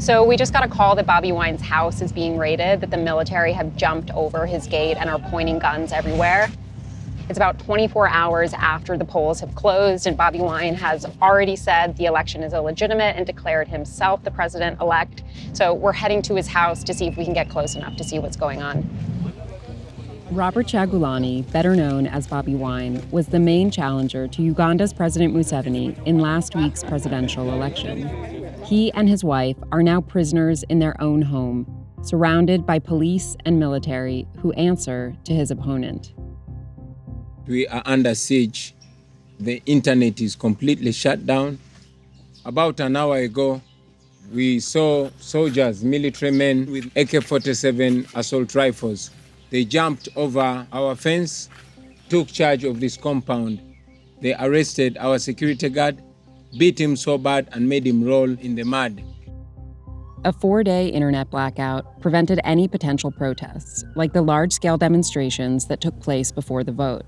So we just got a call that Bobi Wine's house is being raided, that the military have jumped over his gate and are pointing guns everywhere. It's about 24 hours after the polls have closed, and Bobi Wine has already said the election is illegitimate and declared himself the president-elect. So we're heading to his house to see if we can get close enough to see what's going on. Robert Kyagulanyi, better known as Bobi Wine, was the main challenger to Uganda's President Museveni in last week's presidential election. He and his wife are now prisoners in their own home, surrounded by police and military who answer to his opponent. We are under siege. The internet is completely shut down. About an hour ago, we saw soldiers, military men with AK-47 assault rifles. They jumped over our fence, took charge of this compound. They arrested our security guard, beat him so bad and made him roll in the mud. A 4-day internet blackout prevented any potential protests, like the large-scale demonstrations that took place before the vote.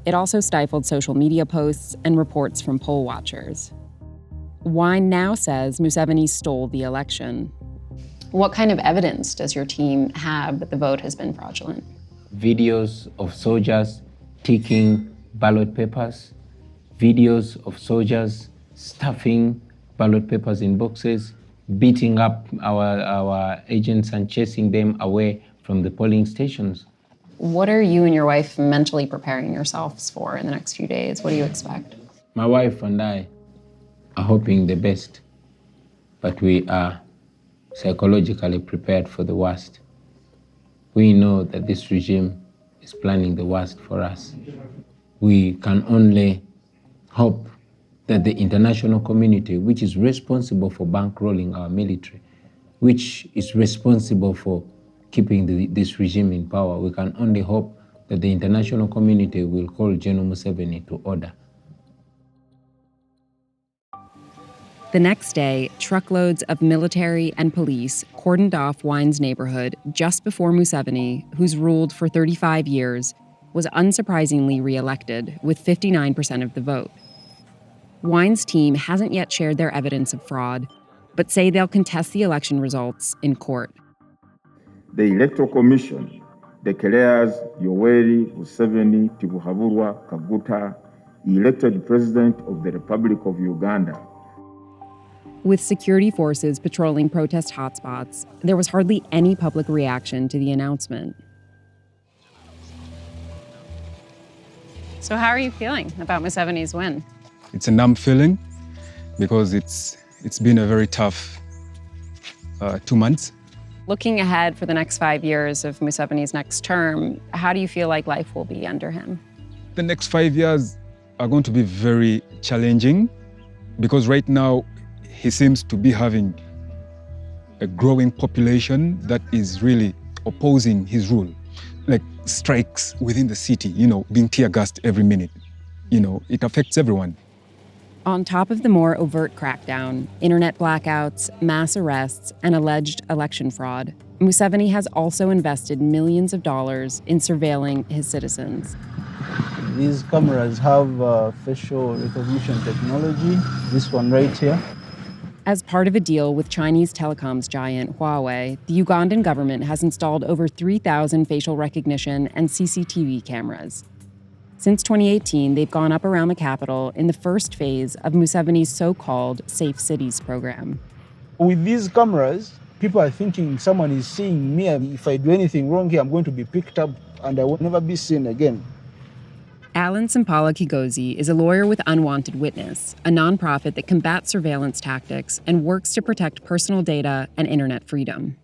It also stifled social media posts and reports from poll watchers. Wine now says Museveni stole the election. What kind of evidence does your team have that the vote has been fraudulent? Videos of soldiers taking ballot papers, videos of soldiers stuffing ballot papers in boxes, beating up our agents and chasing them away from the polling stations. What are you and your wife mentally preparing yourselves for in the next few days? What do you expect? My wife and I are hoping the best, but we are psychologically prepared for the worst. We know that this regime is planning the worst for us. We can only hope that the international community, which is responsible for bankrolling our military, which is responsible for keeping this regime in power, we can only hope that the international community will call General Museveni to order. The next day, truckloads of military and police cordoned off Wine's neighborhood just before Museveni, who's ruled for 35 years, was unsurprisingly re-elected with 59% of the vote. Wine's team hasn't yet shared their evidence of fraud, but say they'll contest the election results in court. The Electoral Commission declares Yoweri Museveni Tibuhaburwa Kaguta elected President of the Republic of Uganda. With security forces patrolling protest hotspots, there was hardly any public reaction to the announcement. So how are you feeling about Museveni's win? It's a numb feeling because it's been a very tough 2 months. Looking ahead for the next 5 years of Museveni's next term, how do you feel like life will be under him? The next 5 years are going to be very challenging because right now he seems to be having a growing population that is really opposing his rule. Like strikes within the city, being tear gassed every minute. It affects everyone. On top of the more overt crackdown, internet blackouts, mass arrests, and alleged election fraud, Museveni has also invested millions of dollars in surveilling his citizens. These cameras have facial recognition technology, this one right here. As part of a deal with Chinese telecoms giant Huawei, the Ugandan government has installed over 3,000 facial recognition and CCTV cameras. Since 2018, they've gone up around the capital in the first phase of Museveni's so-called Safe Cities program. With these cameras, people are thinking someone is seeing me. If I do anything wrong here, I'm going to be picked up and I will never be seen again. Alan Sampala Kigozi is a lawyer with Unwanted Witness, a nonprofit that combats surveillance tactics and works to protect personal data and internet freedom.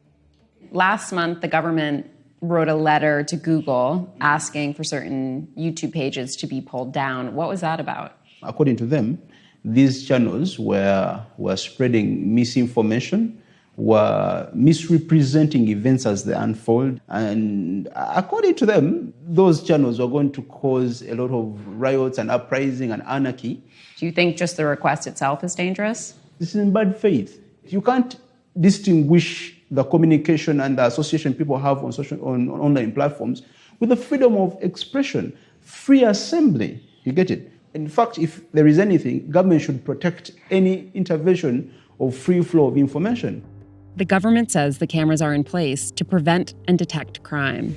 Last month, the government wrote a letter to Google asking for certain YouTube pages to be pulled down. What was that about? According to them, these channels were spreading misinformation, were misrepresenting events as they unfold. And according to them, those channels were going to cause a lot of riots and uprising and anarchy. Do you think just the request itself is dangerous? This is in bad faith. You can't distinguish the communication and the association people have on online platforms with the freedom of expression, free assembly. You get it? In fact, if there is anything, government should protect any intervention of free flow of information. The government says the cameras are in place to prevent and detect crime.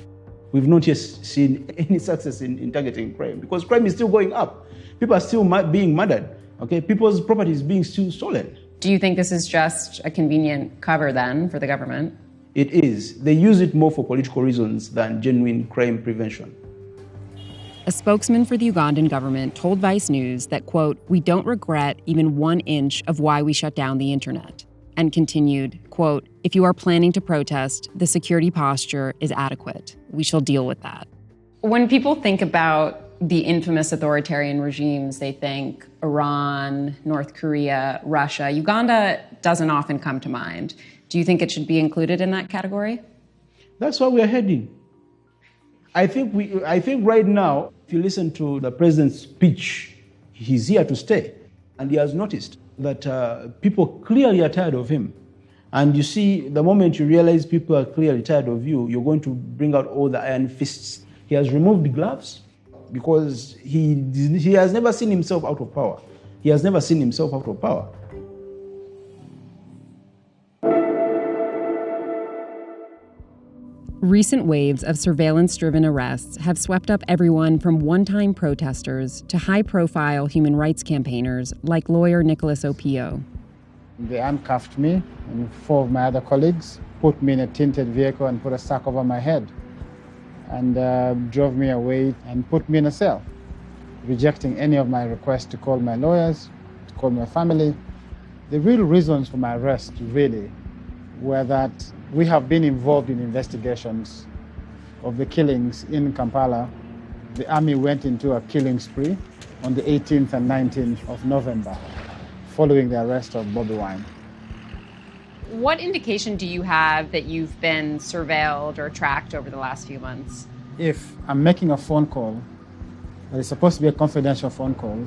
We've not yet seen any success in targeting crime because crime is still going up. People are still being murdered. Okay, people's property is being still stolen. Do you think this is just a convenient cover then for the government? It is. They use it more for political reasons than genuine crime prevention. A spokesman for the Ugandan government told Vice News that, quote, "We don't regret even 1 inch of why we shut down the internet," and continued, quote, "If you are planning to protest, the security posture is adequate. We shall deal with that." When people think about the infamous authoritarian regimes, they think Iran, North Korea, Russia. Uganda doesn't often come to mind. Do you think it should be included in that category? That's where we're heading. I think right now, if you listen to the president's speech, he's here to stay. And he has noticed that people clearly are tired of him. And you see, the moment you realize people are clearly tired of you, you're going to bring out all the iron fists. He has removed the gloves because he has never seen himself out of power. He has never seen himself out of power. Recent waves of surveillance-driven arrests have swept up everyone from one-time protesters to high-profile human rights campaigners like lawyer Nicholas Opio. They handcuffed me and 4 of my other colleagues, put me in a tinted vehicle and put a sack over my head, and drove me away and put me in a cell, rejecting any of my requests to call my lawyers, to call my family. The real reasons for my arrest, really, were that we have been involved in investigations of the killings in Kampala. The army went into a killing spree on the 18th and 19th of November, following the arrest of Bobi Wine. What indication do you have that you've been surveilled or tracked over the last few months? If I'm making a phone call that is supposed to be a confidential phone call,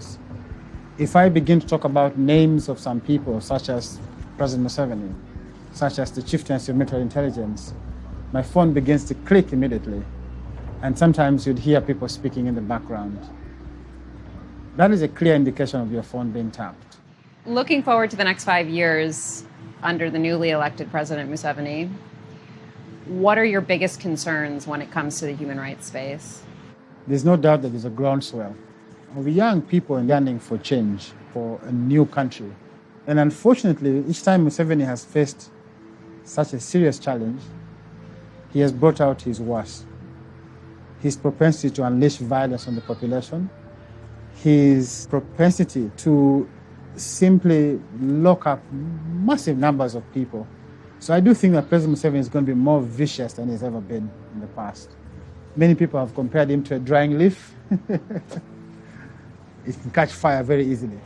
if I begin to talk about names of some people, such as President Museveni, such as the chieftains of military intelligence, my phone begins to click immediately. And sometimes you'd hear people speaking in the background. That is a clear indication of your phone being tapped. Looking forward to the next 5 years under the newly elected President Museveni, what are your biggest concerns when it comes to the human rights space? There's no doubt that there's a groundswell of young people yearning for change, for a new country. And unfortunately, each time Museveni has faced such a serious challenge, he has brought out his worst. His propensity to unleash violence on the population, his propensity to simply lock up massive numbers of people. So I do think that President Museveni is going to be more vicious than he's ever been in the past. Many people have compared him to a drying leaf. It can catch fire very easily.